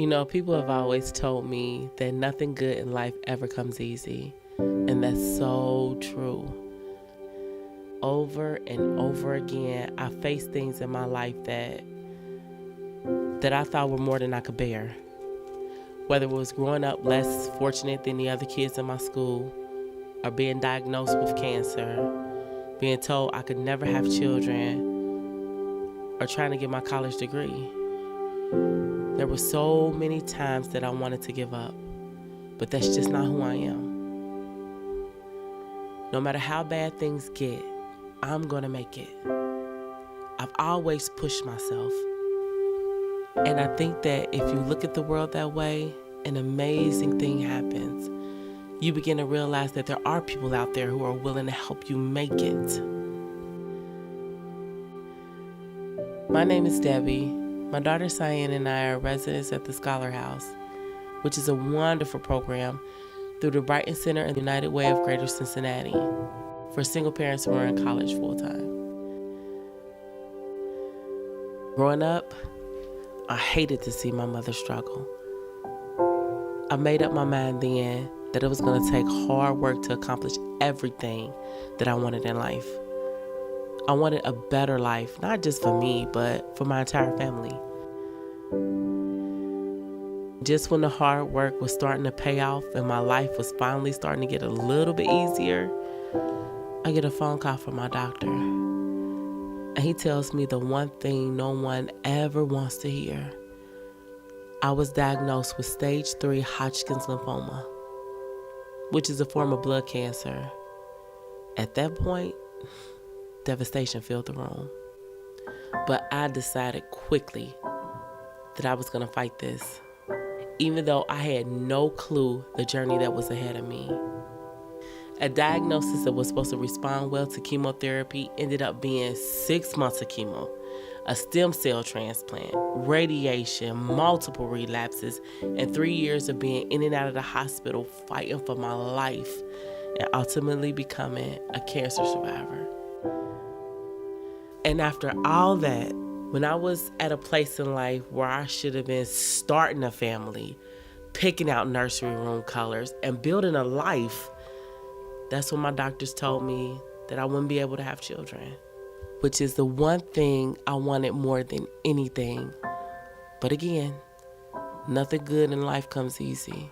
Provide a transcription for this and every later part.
People have always told me that nothing good in life ever comes easy. And that's so true. Over and over again, I faced things in my life that I thought were more than I could bear. Whether it was growing up less fortunate than the other kids in my school, or being diagnosed with cancer, being told I could never have children, or trying to get my college degree. There were so many times that I wanted to give up, but that's just not who I am. No matter how bad things get, I'm gonna make it. I've always pushed myself. And I think that if you look at the world that way, an amazing thing happens. You begin to realize that there are people out there who are willing to help you make it. My name is Debbie. My daughter Cyan and I are residents at the Scholar House, which is a wonderful program through the Brighton Center and United Way of Greater Cincinnati for single parents who are in college full-time. Growing up, I hated to see my mother struggle. I made up my mind then that it was going to take hard work to accomplish everything that I wanted in life. I wanted a better life, not just for me, but for my entire family. Just when the hard work was starting to pay off and my life was finally starting to get a little bit easier, I get a phone call from my doctor. And he tells me the one thing no one ever wants to hear. I was diagnosed with stage 3 Hodgkin's lymphoma, which is a form of blood cancer. At that point, devastation filled the room. But I decided quickly that I was going to fight this, even though I had no clue the journey that was ahead of me. A diagnosis that was supposed to respond well to chemotherapy ended up being 6 months of chemo, a stem cell transplant, radiation, multiple relapses, and 3 years of being in and out of the hospital fighting for my life and ultimately becoming a cancer survivor. And after all that, when I was at a place in life where I should have been starting a family, picking out nursery room colors, and building a life, that's when my doctors told me that I wouldn't be able to have children, which is the one thing I wanted more than anything. But again, nothing good in life comes easy.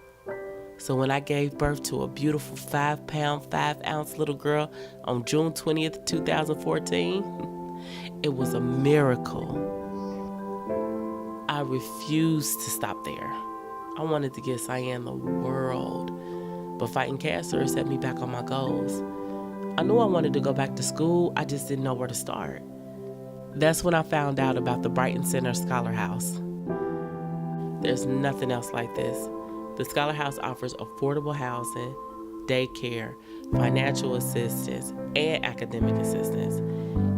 So when I gave birth to a beautiful 5-pound, 5-ounce little girl on June 20th, 2014, it was a miracle. I refused to stop there. I wanted to give Cyan the world, but fighting cancer set me back on my goals. I knew I wanted to go back to school, I just didn't know where to start. That's when I found out about the Brighton Center Scholar House. There's nothing else like this. The Scholar House offers affordable housing, daycare, financial assistance, and academic assistance.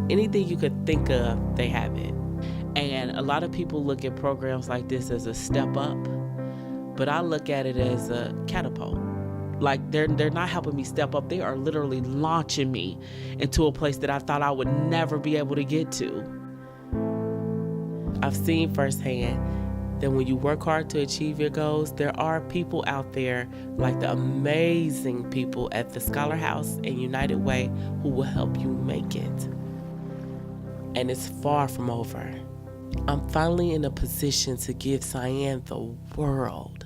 Anything you could think of, they have it. And a lot of people look at programs like this as a step up, but I look at it as a catapult. Like they're not helping me step up, they are literally launching me into a place that I thought I would never be able to get to. I've seen firsthand that when you work hard to achieve your goals, there are people out there like the amazing people at the Scholar House and United Way who will help you make it. And it's far from over. I'm finally in a position to give Cyan the world.